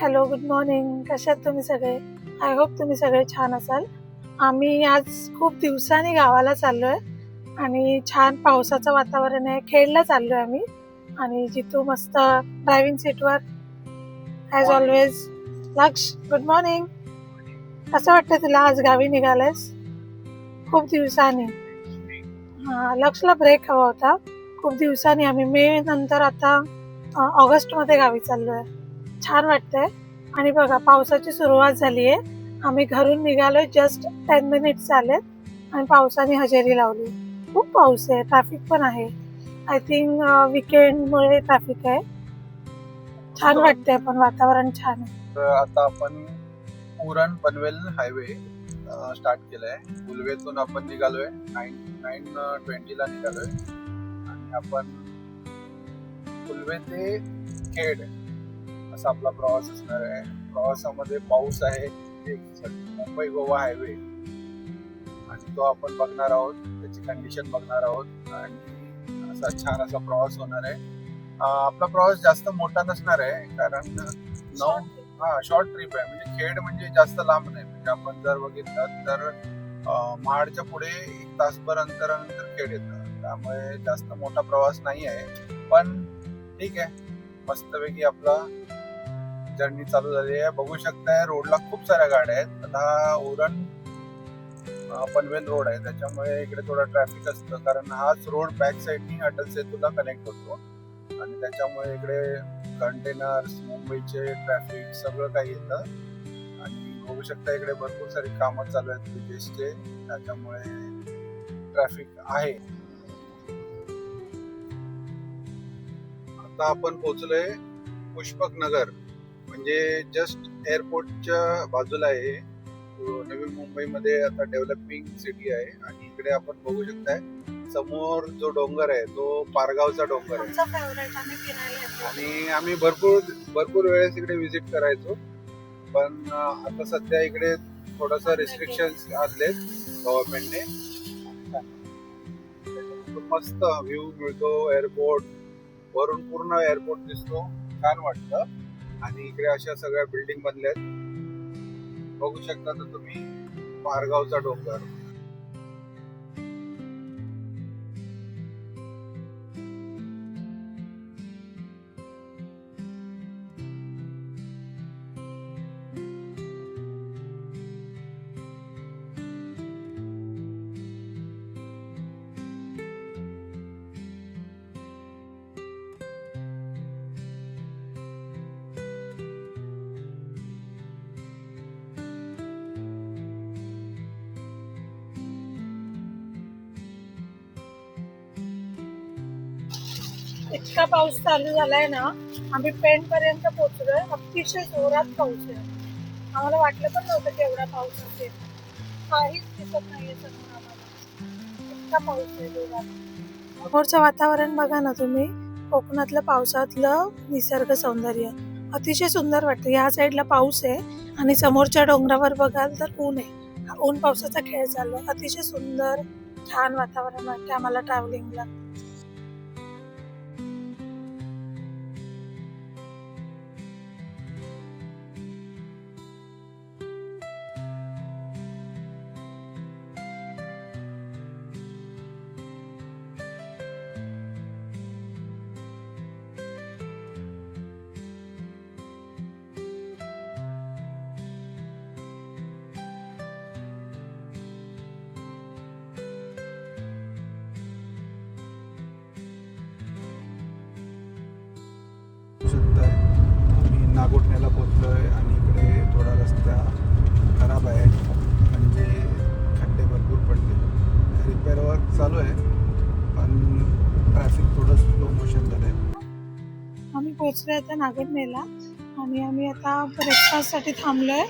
Hello, good morning. कसे आहात तुम्ही सगळे? आय होप तुम्ही सगळे छान असाल. आम्ही आज खूप दिवसांनी गावाला चाललोय आणि छान पावसाचं वातावरण आहे. खेडला चाललोय आम्ही आणि जिथू मस्त ड्रायव्हिंग सीटवर ॲज ऑलवेज. लक्ष, गुड मॉर्निंग. कसं वाटतं तुला आज गावी निघालेस खूप दिवसांनी? लक्षला ब्रेक हवा होता. खूप दिवसांनी आम्ही मे नंतर आता ऑगस्टमध्ये गावी चाललोय. छान वाटतंय. आणि बघा पावसाची सुरुवात झाली आहे. आम्ही घरून निघालोय जस्ट 10 मिनिट्स झालेत आणि पावसाने हजेरी लावली. खूप पाऊस आहे, ट्रॅफिक पण आहे. आय थिंक विकेंडमुळे ट्रॅफिक आहे. छान वाटतंय पण वातावरण छान आहे. तर आता आपण उरण पनवेल हायवे स्टार्ट केलाय. उलवेतून आपण निघालोय 9:20 ला निघालोय आणि आपण उलवे ते खेड असा आपला प्रवास असणार आहे. प्रवासामध्ये पाऊस आहे, मुंबई गोवा हायवे, आणि तो आपण बघणार आहोत, त्याची कंडिशन बघणार आहोत आणि असा छान असा प्रवास होणार आहे. आपला प्रवास जास्त मोठा नसणार आहे कारण शॉर्ट ट्रिप आहे. म्हणजे खेड म्हणजे जास्त लांब नाही. म्हणजे आपण जर बघितलं तर महाडच्या पुढे 1 तासभर अंतरानंतर खेड येतं. त्यामुळे जास्त मोठा प्रवास नाही आहे, पण ठीक आहे, मस्तपैकी आपला जर्नी चालू झाली आहे. बघू शकताय रोडला खूप साऱ्या गाड्या आहेत. आता उरण पनवेल रोड आहे, त्याच्यामुळे इकडे थोडा ट्रॅफिक असतं कारण हाच रोड बॅक साईडनी अटल सेतूला कनेक्ट होतो आणि त्याच्यामुळे इकडे कंटेनर्स, मुंबईचे ट्रॅफिक सगळं काही येतं. आणि बघू शकता इकडे भरपूर सारी कामं चालू आहेत ब्रिजेसचे, त्याच्यामुळे ट्रॅफिक आहे. आता आपण पोहोचलोय पुष्पक नगर, म्हणजे जस्ट एअरपोर्टच्या बाजूला आहे. नवी मुंबईमध्ये आता डेव्हलपिंग सिटी आहे आणि इकडे आपण बघू शकताय समोर जो डोंगर आहे तो पारगावचा डोंगर आहे आणि आम्ही भरपूर वेळेस इकडे व्हिजिट करायचो, पण आता सध्या इकडे थोडंसं रिस्ट्रिक्शन्स आणलेत गव्हर्नमेंटने. मस्त व्ह्यू मिळतो, एअरपोर्ट वरून पूर्ण एअरपोर्ट दिसतो, छान वाटतं. आणि इकडे अशा सगळ्या बिल्डिंग बनल्यात, बघू शकता तर तुम्ही पारगावचा डोंगर. इतका पाऊस चालू झालाय ना, आम्ही पेण पर्यंत पोहोचलोय. अतिशय जोरात पाऊस आहे. आम्हाला वाटलं पण नव्हतं की एवढा पाऊस असेल. काहीच दिसत नाहीये समोर आम्हाला, इतका पाऊस आहे जोरात. समोरचं वातावरण बघा ना तुम्ही, कोकणातलं पावसातलं निसर्ग सौंदर्य अतिशय सुंदर वाटतं. या साईडला पाऊस आहे आणि समोरच्या डोंगरावर बघाल तर ऊन आहे. ऊन पावसाचा खेळ चाललाय. अतिशय सुंदर छान वातावरण वाटतं आम्हाला ट्रॅव्हलिंगला. आम्ही नागोठण्याला पोहोचलोय आणि इकडे थोडा रस्ता खराब आहे, म्हणजे खड्डे भरपूर पडले. रिपेअर वर्क चालू आहे, पण ट्रॅफिक थोडं स्लो मोशन झालंय. आम्ही पोहोचलोय आता नागोठणेला आणि आम्ही आता ब्रेकफास्टसाठी थांबलोय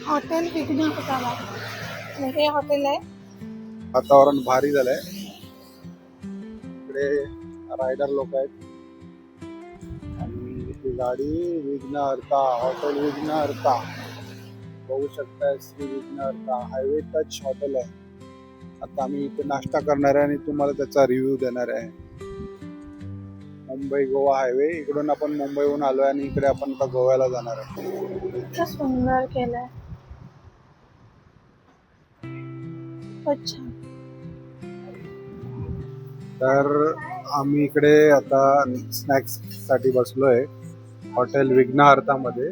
हॉटेल विघ्नहर्ताला. हे हॉटेल आहे. वातावरण भारी झालंय. इकडे रायडर लोक आहेत आणि ही गाडी विघ्नहर्ता, हॉटेल विघ्नहर्ता, बघू शकताय. श्री विघ्नहर्ता हायवे टच हॉटेल आहे. आता आम्ही इथे नाश्ता करणार आहे आणि तुम्हाला त्याचा रिव्ह्यू देणार आहे. मुंबई गोवा हायवे. इकडून आपण मुंबईहून आलोय आणि इकडे आपण आता गोव्याला जाणार आहे. इतकं सुंदर केलंय. अच्छा. तर आम्ही इकडे आता स्नॅक्स साठी बसलोय हॉटेल विघ्नहर्तामध्ये.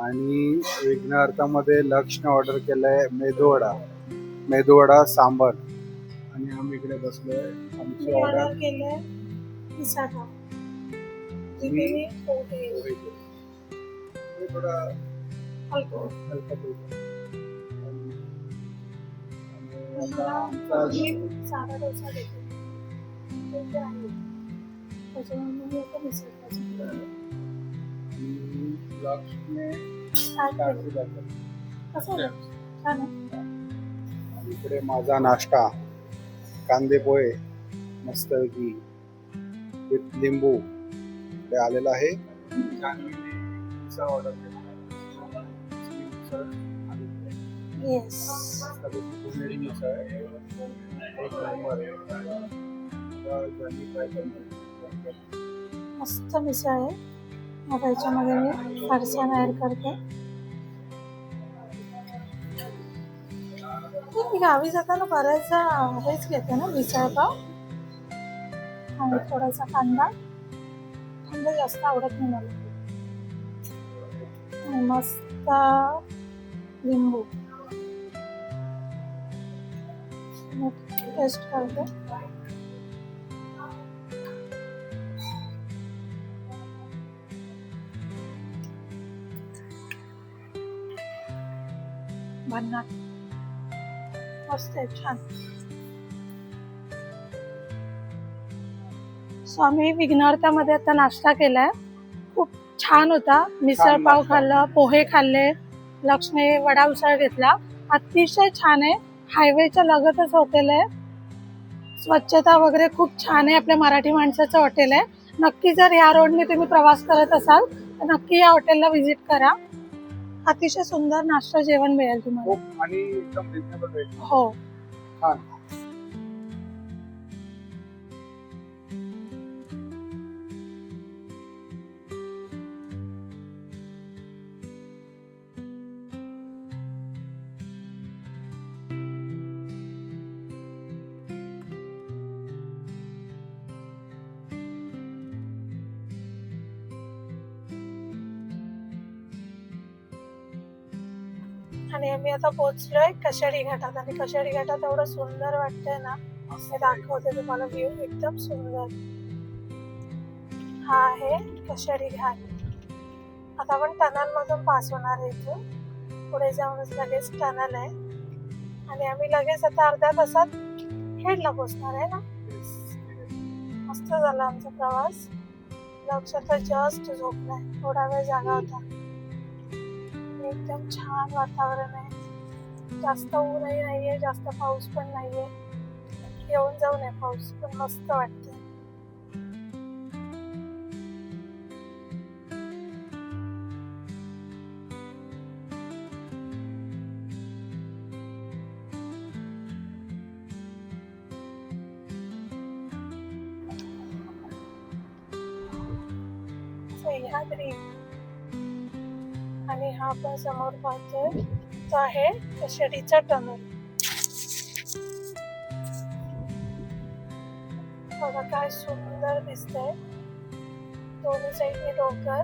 आणि विघ्नहर्तामध्ये लक्षने ऑर्डर केलंय मेदूवडा सांबर. आणि आम्ही इकडे बसलोय. आमची मी ऑर्डर ऑर्डर केलंय पिझ्झा पाव. जिथे पोहे थोडा हलकं. हलका फुलका. आणि आता मला आमचा मी साधा डोसा घेते. ते आहे. त्याच्यामुळे मी आता मिसळ पाव लक्षने स्टार्ट काजू केलं. बटर. कसं आहे? छान आहे. आणि इकडे माझा नाश्ता कांदे पोहे मस्तपैकी विथ लिंबू इकडे आलेला आहे. जान्हवीने पिझ्झा ऑर्डर केला. येस. पुणेरी मिसळ आहे. एक नंबर आहे. जान्हवी ट्राय करणार. मस्त मिसळ आहे. आता याच्यामध्ये मी फरसाण ऍड करते. मी गावी जाताना बऱ्याचदा हेच घेते ना, मिसळ पाव आणि थोडासा कांदा. कांदा जास्त आवडत नाही मला. आणि मस्त लिंबू टेस्ट करते. भन्नाट मस्त आहे, छान. सो आम्ही विघ्नहर्तामध्ये आता नाश्ता केलाय. खूप छान होता. मिसळ पाव खाल्लं, पोहे खाल्ले, लक्ष्मी वडा उसळ घेतला. अतिशय छान आहे. हायवेच्या लगतच हॉटेल आहे. स्वच्छता वगैरे खूप छान आहे. आपल्या मराठी माणसाचं हॉटेल आहे. नक्की जर या रोडने तुम्ही प्रवास करत असाल तर नक्की या हॉटेलला व्हिजिट करा. अतिशय सुंदर नाश्ता जेवण मिळेल तुम्हाला. आणि एकदम रिजनेबल रेट. हो. छान. आणि आम्ही आता पोहोचलोय कशाडी घाटात. आणि कशाडी घाटात एवढं सुंदर वाटतंय ना, मी दाखवते तुम्हाला. व्ह्यू एकदम सुंदर. हा आहे कशाडी घाट. आता आपण टनल मधून पास होणार आहे. इथून पुढे जाऊनच लगेच टनल आहे. आणि आम्ही लगेच आता अर्ध्या तासात खेडला पोहोचणार आहे ना. मस्त झाला आमचा प्रवास. लक्षात जस्ट झोपलाय. थोडा वेळ जागा होता. एकदम छान वातावरण आहे. जास्त ऊनही नाहीये, जास्त पाऊस पण नाहीये. येऊन जाऊन आहे पाऊस, पण मस्त वाटतं. सह्याद्री. आणि हा आपण समोर पाहतोय तो आहे कशाडीचा टनल. बघा काय सुंदर दिसतंय. दोन्ही साईडने डोंगर,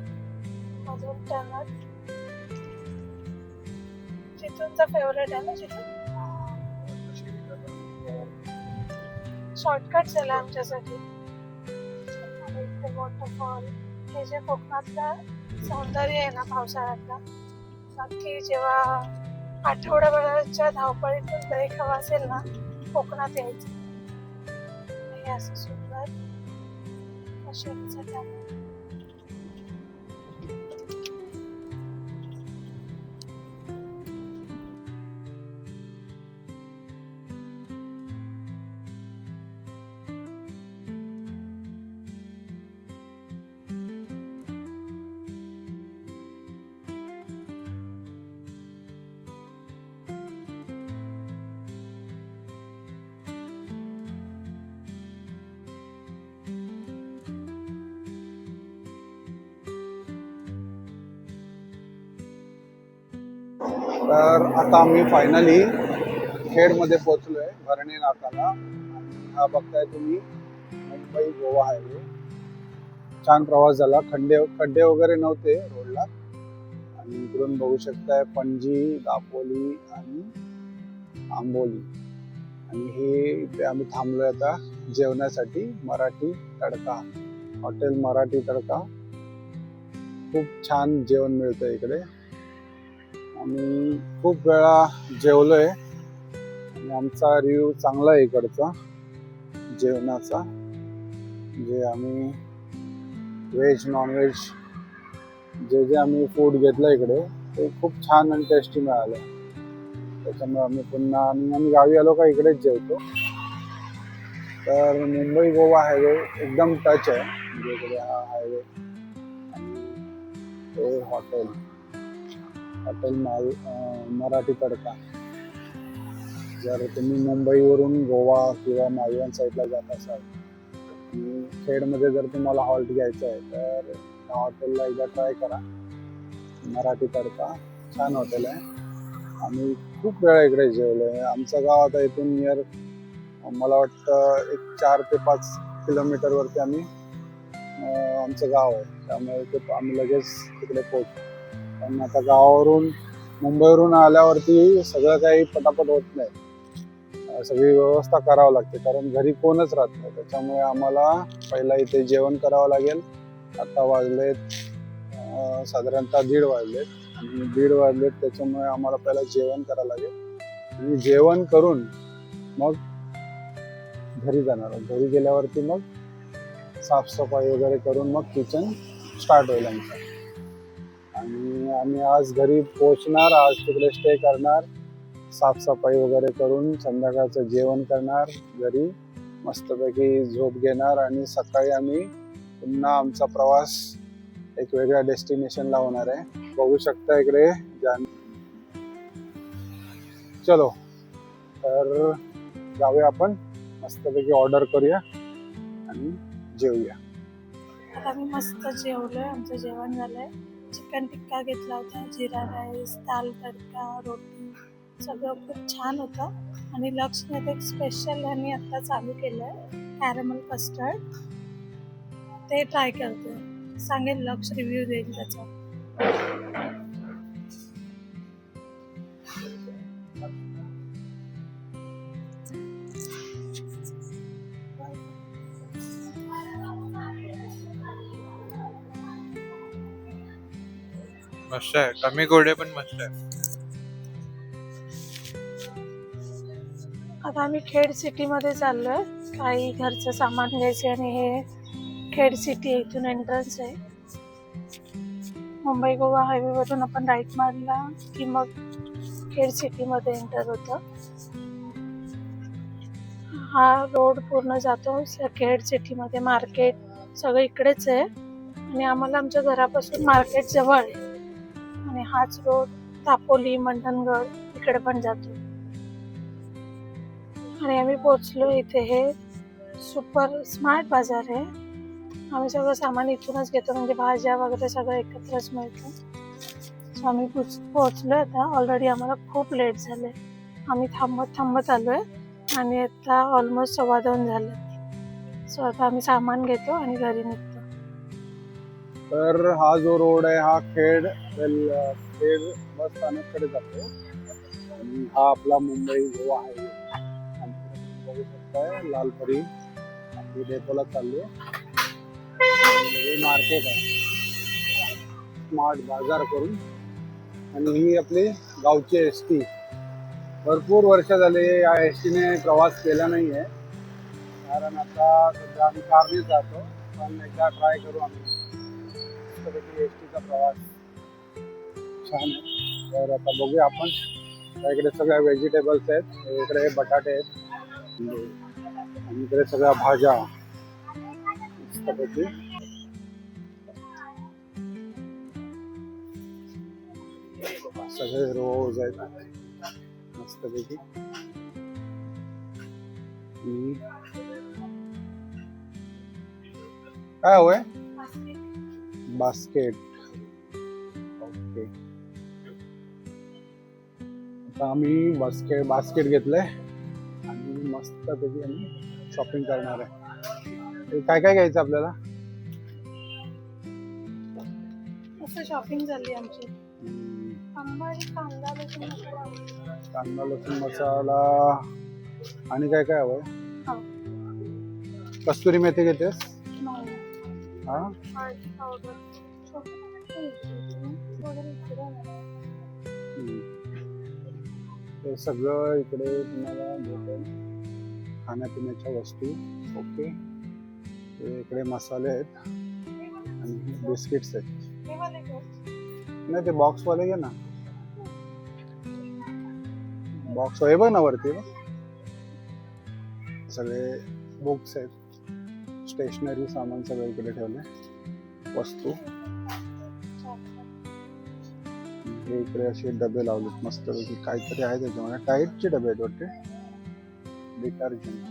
मधून टनल. जिथूनचा फेवरेट आहे ना, जिथून शॉर्टकट झाला आमच्यासाठी. आणि इथे वॉटरफॉल. हे जे कोकणातलं सौंदर्य आहे ना पावसाळ्यातला, नक्की जेव्हा आठवड्याभराच्या धावपळीतून ब्रेक हवा असेल ना, कोकणात यायचं. हे असं सुंदर कशाडीचं टनल. तर आता आम्ही फायनली खेडमध्ये पोहोचलोय, भरणे नाकाला. आणि हा बघताय तुम्ही मुंबई गोवा हायवे. छान प्रवास झाला, खड्डे वगैरे नव्हते रोडला. आणि इकडून बघू शकताय पणजी, दापोली आणि आंबोली. आणि हे इथे आम्ही थांबलोय आता जेवणासाठी. मराठी तडका हॉटेल, मराठी तडका. खूप छान जेवण मिळतं इकडे. आम्ही खूप वेळा जेवलोय आणि आमचा रिव्ह्यू चांगला आहे इकडचा जेवणाचा. जे आम्ही व्हेज नॉनव्हेज जे आम्ही फूड घेतलं इकडे ते खूप छान आणि टेस्टी मिळालं. त्याच्यामुळे आम्ही पुन्हा आम्ही गावी आलो का इकडेच जेवतो. तर मुंबई गोवा हायवे एकदम टच आहे, म्हणजे इकडे हा हायवे. आणि ते हॉटेल मराठी तडका. जर तुम्ही मुंबईवरून गोवा किंवा मालवण साईडला जात असाल आणि खेडमध्ये जर तुम्हाला हॉल्ट घ्यायचं आहे तर त्या हॉटेलला एकदा ट्राय करा. मराठी तडका छान हॉटेल आहे. आम्ही खूप वेळा इकडे जेवलोय. आमचं गाव आता इथून नियर मला वाटतं एक 4 ते 5 किलोमीटरवरती आमचं गाव आहे. त्यामुळे ते आम्ही लगेच तिकडे पोहोचतो. पण आता गावावरून मुंबईवरून आल्यावरती सगळं काही पटापट होत नाही. सगळी व्यवस्था करावं लागते, कारण घरी कोणच राहत नाही. त्याच्यामुळे आम्हाला पहिला इथे जेवण करावं लागेल. आता वाजलेत साधारणतः 1:30 वाजलेत. आणि 1:30 वाजलेत त्याच्यामुळे आम्हाला पहिला जेवण करावं लागेल. आणि जेवण करून मग घरी जाणार. घरी गेल्यावरती मग साफसफाई वगैरे करून मग किचन स्टार्ट होईल आमचं. आणि आम्ही आज घरी पोहोचणार, आज तिकडे स्टे करणार, साफसफाई वगैरे करून संध्याकाळचं जेवण करणार, घरी मस्तपैकी झोप घेणार आणि सकाळी आम्ही पुन्हा आमचा प्रवास एक वेगळ्या डेस्टिनेशनला होणार आहे. बघू शकता इकडे चलो तर जाऊया आपण, मस्तपैकी ऑर्डर करूया आणि जेवूया. आता आम्ही मस्त जेवलोय, आमचं जेवण झालंय. चिकन टिक्का घेतला होता, जिरा राईस, दाल तडका, रोटी, सगळं खूप छान होतं. आणि लक्ष्मीत एक स्पेशल ह्यांनी आता चालू केलंय कॅरमल कस्टर्ड, ते ट्राय करतोय. सांगेल लक्ष, रिव्ह्यू देईल त्याचा. मस्त आहे, कमी गोडे पण मस्त आहे. आता आम्ही खेड सिटीमध्ये चाललोय, काही घरचं सामान घ्यायचं. आणि हे खेड सिटी आहे, इथून एंट्रन्स आहे. मुंबई गोवा हायवेवरून आपण राईट मारला की मग खेड सिटीमध्ये एंटर होतं. हा रोड पूर्ण जातो खेड सिटीमध्ये. मार्केट सगळं इकडेच आहे आणि आम्हाला आमच्या घरापासून मार्केट जवळ आहे. आणि हाच रोड दापोली, मंडणगड इकडे पण जातो. आणि आम्ही पोचलो इथे. हे सुपर स्मार्ट बाजार आहे. आम्ही सगळं सामान इथूनच घेतो, म्हणजे भाज्या वगैरे सगळं एकत्रच मिळतं. सो आम्ही पोचलो आता. ऑलरेडी आम्हाला खूप लेट झाले, आम्ही थांबत आलोय आणि आता ऑलमोस्ट 2:15 झाले. सो आता आम्ही सामान घेतो आणि घरी निघतो. तर हा जो रोड आहे हा खेड बस स्थानककडे जातो. आणि हा आपला मुंबई गोवा हायवे. बघू शकताय लालपरी आपली डेपोला चालली आहे. हे मार्केट आहे, स्मार्ट बाजार करून. आणि ही आपली गावची एसटी. भरपूर वर्ष झाले या एसटीने प्रवास केला नाही आहे, कारण आता सध्या आम्ही कारने जातो. पण एकदा ट्राय करू आम्ही. एसटीचा प्रवास छान आहे. तर आता बघूया आपण. इकडे सगळ्या व्हेजिटेबल्स आहेत, इकडे बटाटे आहेत आणि इकडे सगळ्या भाज्या मस्तपैकी. सगळे रोज आहेत मस्तपैकी. काय हवंय? बास्केट. ओके. आता आम्ही बास्केट घेतलंय आणि मस्तपैकी आम्ही शॉपिंग करणार आहे. ते काय काय घ्यायचं आपल्याला? मस्त शॉपिंग झाली आमची. अंबाडी कांदा लसूण मसाला. कांदा लसूण मसाला आणि काय काय हवंय? हो. कस्तुरी मेथी घेतेस? नाही. हा, हळदी पावडर. वगैरे इकडे आहे. हे सगळं इकडे तुम्हाला भेटेल. खाण्यापिण्याच्या वस्तू. ओके. हे इकडे मसाले आहेत आणि बिस्किट्स आहेत. हे वाले घेऊ. नाही, ते बॉक्स वाले घे ना. बॉक्स हे बघ ना वरती बघ. सगळे बुक्स आहेत, स्टेशनरी सामान सगळं इकडे ठेवलंय. वस्तू हे इकडे असे डबे लावलेत मस्त पैकी. काहीतरी आहे त्याच्यामध्ये. टाईटचे डबे आहेत वाटते. डिटर्जंट.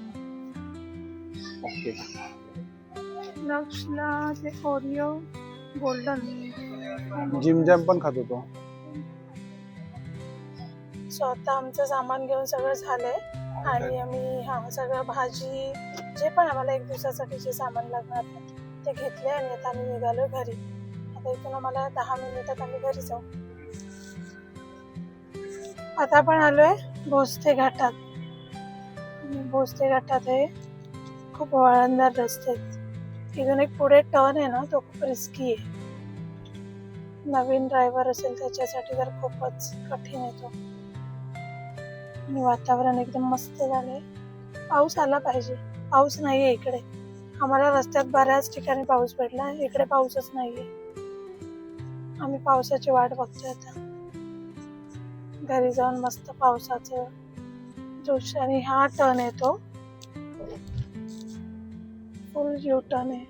ओके. लक्ष्यला ते ओरिओ गोल्डन. जिम जॅम पण खात होतो. स्वतः आमचं सामान घेऊन सगळं झालंय आणि आम्ही सगळं भाजी जे पण आम्हाला एक दिवसासाठी जे सामान लागणार ते घेतले आणि आता आम्ही निघालो घरी. आता इथून आम्हाला 10 मिनिटात आम्ही घरी जाऊ. आता आपण आलोय भोसते घाटात. भोसते घाटात हे खूप वळणदार रस्ते आहेत. इथून एक पुढे टर्न आहे ना, तो खूप रिस्की आहे. नवीन ड्रायव्हर असेल त्याच्यासाठी तर खूपच कठीण येतो. आणि वातावरण एकदम मस्त झालंय. पाऊस आला पाहिजे. पाऊस नाहीये इकडे. आम्हाला रस्त्यात बऱ्याच ठिकाणी पाऊस पडला, इकडे पाऊसच नाहीये. आम्ही पावसाची वाट बघतोय आता. घरी जाऊन मस्त पावसाचं जोश. आणि हा टर्न येतो, फुल यू टर्न आहे.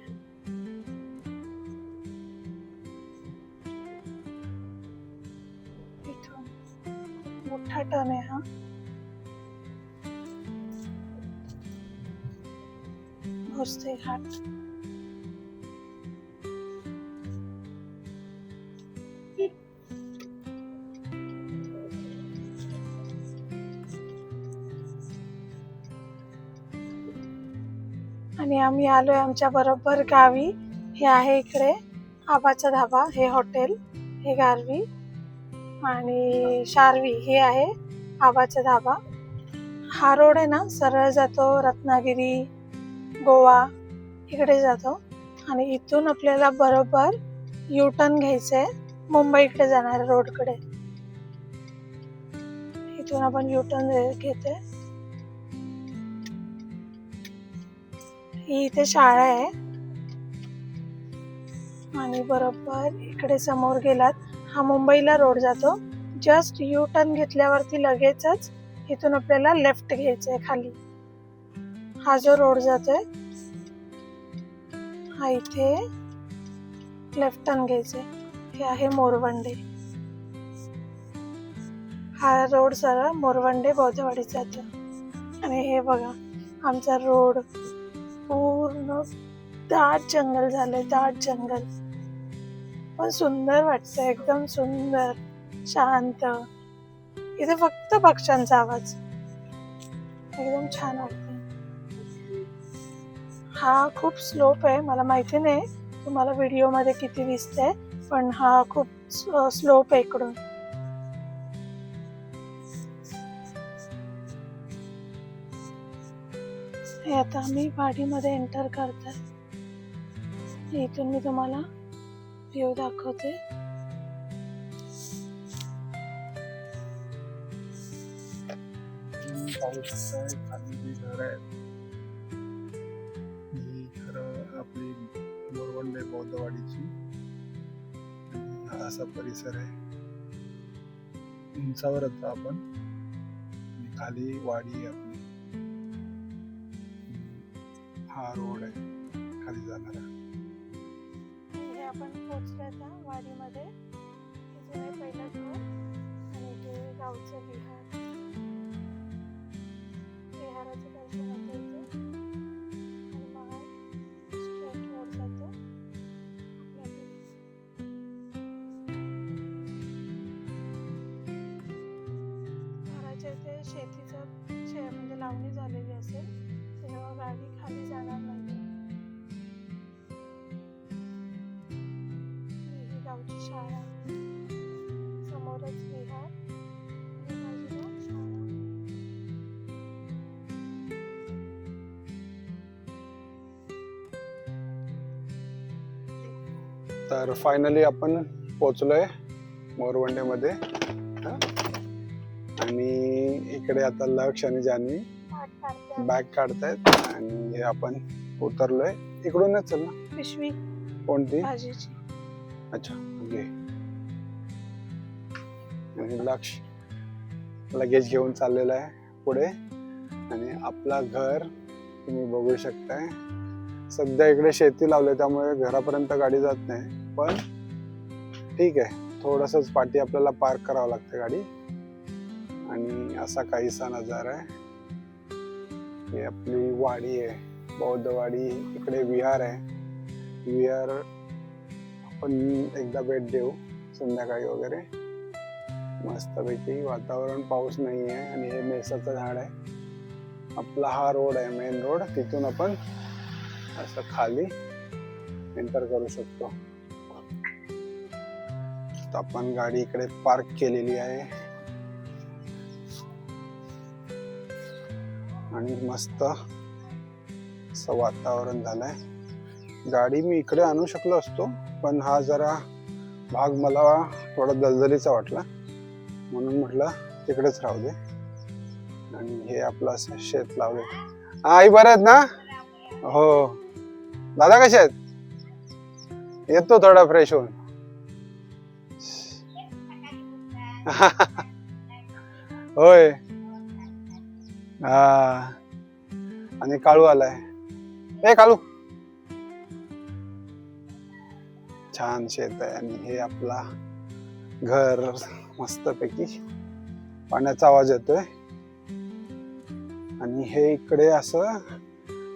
इथून मोठा टर्न आहे हा. भोसते घाट. आणि आम्ही आलोय आमच्या बरोबर गावी. हे आहे इकडे आबाचा धाबा, हे हॉटेल, हे गारवी आणि शारवी हे आहे आबाचा धाबा. हा रोड आहे ना, सरळ जातो रत्नागिरी, गोवा इकडे जातो. आणि इथून आपल्याला बरोबर यू टर्न घ्यायचंय मुंबईकडे जाणाऱ्या रोडकडे. इथून आपण यू टर्न घेतोय. ही इथे शाळा आहे आणि बरोबर इकडे समोर गेलात हा मुंबईला रोड जातो. जस्ट यू टर्न घेतल्यावरती लगेचच इथून आपल्याला लेफ्ट घ्यायचंय खाली. हा जो रोड जातोय हा इथे लेफ्ट टर्न घ्यायचंय. हे आहे मोरवंडे. हा रोड सरळ मोरवंडे बौद्धवाडीत जातो. आणि हे बघा आमचा रोड पूर्ण दाट जंगल झालंय, दाट जंगल. पण सुंदर वाटतंय, एकदम सुंदर शांत. इथे फक्त पक्ष्यांचा आवाज. एकदम छान वाटतंय. हा खूप स्लोप आहे. मला माहिती नाही तुम्हाला व्हिडिओ मध्ये किती दिसतंय, पण हा खूप स्लोप आहे इकडून. हे आता आम्ही वाडीमध्ये एंटर करतोय. इथून मी तुम्हाला व्ह्यू दाखवते. पाहू शकताय खाली जी घर आहेत ही खरं आपली मोरवंडे बौद्धवाडीची. हा असा परिसर आहे. उंचावर आता आपण. खाली वाडी आहे आपली. हा रोड आहे खाली जाणारा. हे आपण पोहोचलोय आता वाडीमध्ये. इथे आहे पहिलं घर आणि इथे गावचं विहार. विहाराचं दर्शन होतं इथे. आणि मग स्ट्रेट रोड जातो आपल्या घरी. शाळा, समोरच विहार आणि बाजूला शाळा. तर फायनली आपण पोचलोय मोरवंडेमध्ये. हा? आणि इकडे आता लक्ष आणि जान्हवी पाठ काढते बॅग काढतायत आणि हे आपण उतरलोय. इकडूनच चल ना. पिशवी कोणती? भाजीची. अच्छा घे. आणि लक्ष लगेच घेऊन चाललेलं आहे पुढे. आणि आपला घर तुम्ही बघू शकताय. सध्या इकडे शेती लावले त्यामुळे घरापर्यंत गाडी जात नाही, पण ठीक आहे, थोडंसंच पाठी आपल्याला पार्क करावं लागते गाडी. आणि असा काहीसा नजारा आहे. ही आपली वाडी आहे, बौद्धवाडी. इकडे विहार आहे. विहार आपण एकदा भेट देऊ संध्याकाळी वगैरे. मस्तपैकी वातावरण, पाऊस नाही आहे. आणि हे मेसाचं झाड आहे. आपला हा रोड आहे, मेन रोड. तिथून आपण असं खाली एंटर करू शकतो. तर आपण गाडी इकडे पार्क केलेली आहे आणि मस्त असं वातावरण झालंय. गाडी मी इकडे आणू शकलो असतो, पण हा जरा भाग मला थोडा दलदलीचा वाटला, म्हणून म्हटलं तिकडेच राहू दे. आणि हे आपलं असं शेत लावले. आई बरं आहेत ना? हो. दादा कसे आहेत? येतो थोडा फ्रेश होऊन. होय. हा. आणि काळू आलाय. ए काळू. छान शेत आहे. आणि हे आपला घर मस्तपैकी. पाण्याचा आवाज येतोय. आणि हे इकडे असं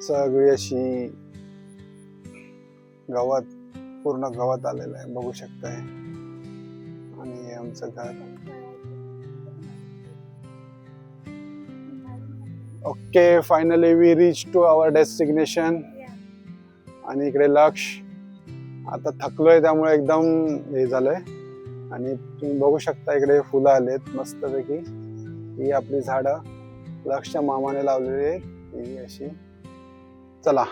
सगळी अशी गवत, पूर्ण गवत आलेलं आहे, बघू शकताय. आणि हे आमचं घर. Okay, finally we reach to our destination. आणि इकडे लक्ष आता थकलोय त्यामुळे एकदम हे झालंय. आणि तुम्ही बघू शकता इकडे फुलं आलेत मस्तपैकी. ही आपली झाडं लक्षच्या मामाने लावलेली आहेत, ही अशी. चला,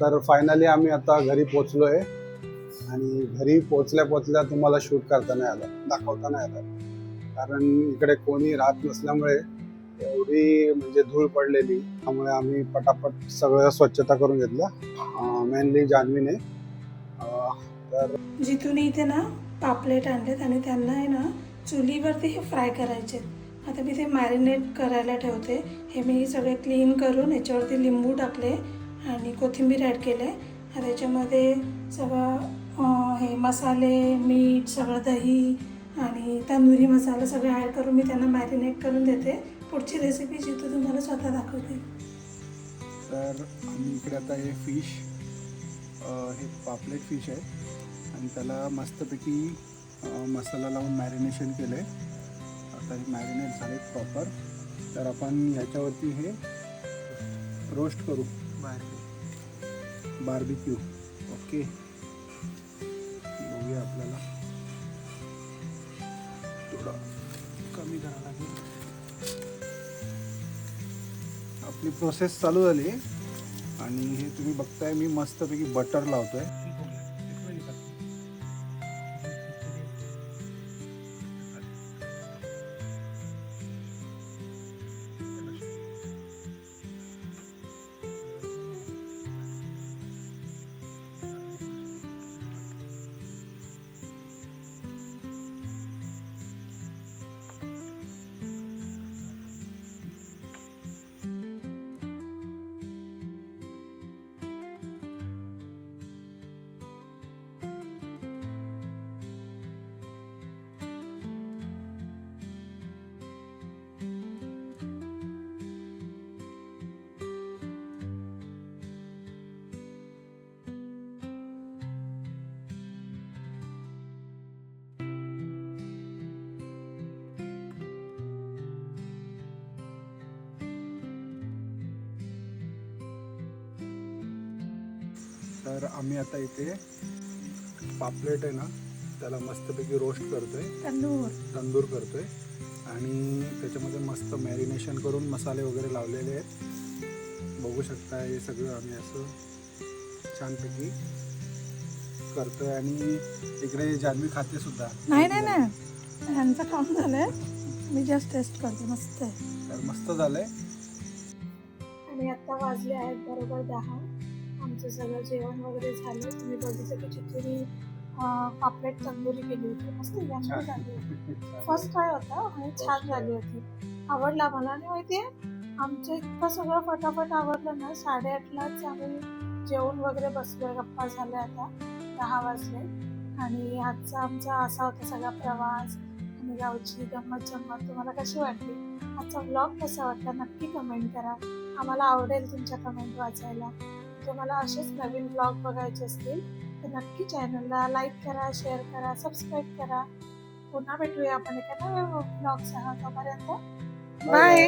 तर फायनली आम्ही आता घरी पोचलोय. आणि घरी पोचल्या तुम्हाला शूट करता नाही आलं, दाखवता नाही आलं, कारण इकडे कोणी राहत नसल्यामुळे एवढी म्हणजे धूळ पडलेली. त्यामुळे आम्ही पटापट सगळं स्वच्छता करून घेतलं, मेनली जान्हवीने. तर जिथून इथे ना पापलेट आणलेत आणि त्यांना आहे ना चुलीवरती हे फ्राय करायचे. आता मी ते मॅरिनेट करायला ठेवते. हे मी सगळे क्लीन करून याच्यावरती लिंबू टाकले आणि कोथिंबीर ॲड केले. आता याच्यामध्ये सगळं हे मसाले, मीठ, सगळं दही आणि तंदुरी मसाला सगळं ॲड करून मी त्यांना मॅरिनेट करून देते. पुढची रेसिपी जिथं तुम्हाला स्वतः दाखवते. तर आम्ही इकडे आता हे फिश, हे पापलेट फिश आहे आणि त्याला मस्तपैकी मसाला लावून मॅरिनेशन केलं आहे. आता हे मॅरिनेट झाले प्रॉपर. तर आपण ह्याच्यावरती हे रोस्ट करू, बार्बिक्यू. ओके, बघूया. आपल्याला थोडं कमी करावं लागेल. आपली प्रोसेस चालू झाली आणि हे तुम्ही बघताय मी मस्तपैकी बटर लावतोय. तर आम्ही आता इथे पापलेट आहे ना त्याला मस्तपैकी रोस्ट करतोय, तंदूर करतोय आणि त्याच्यामध्ये मस्त मॅरिनेशन करून मसाले वगैरे लावलेले आहेत. बघू शकता हे सगळं आम्ही असं छानपैकी करतोय. आणि इकडे जान्हवी खाते सुद्धा. नाही यांचं काम झालंय, मी जस्ट टेस्ट करते. मस्त आहे. तर मस्त झालंय. आणि आता वाजले आहेत बरोबर 10. आमचं सगळं जेवण वगैरे झालं. तुम्ही बघितलं की चितुरी पापलेट तंदुरी केली होती, मस्त यम्मी झाली होती. फर्स्ट ट्राय होता आणि छान झाली होती, आवडला मला. आणि माहितीये आमचं इतकं सगळं फटाफट आवडलं ना, 8:30लाच आम्ही जेवण वगैरे बसलोय, गप्पा झाल्या. आता 10 वाजले. आणि आजचा आमचा असा होता सगळा प्रवास आणि गावची गंमत जम्मत. तुम्हाला कशी वाटली? आजचा व्लॉग कसा वाटला नक्की कमेंट करा, आम्हाला आवडेल तुमच्या कमेंट वाचायला. तुम्हाला असेच नवीन व्लॉग बघायचे असतील तर नक्की चॅनलला लाईक करा, शेअर करा, सबस्क्राईब करा. पुन्हा भेटूया आपण एका नव्या व्लॉगसह. तोपर्यंत बाय.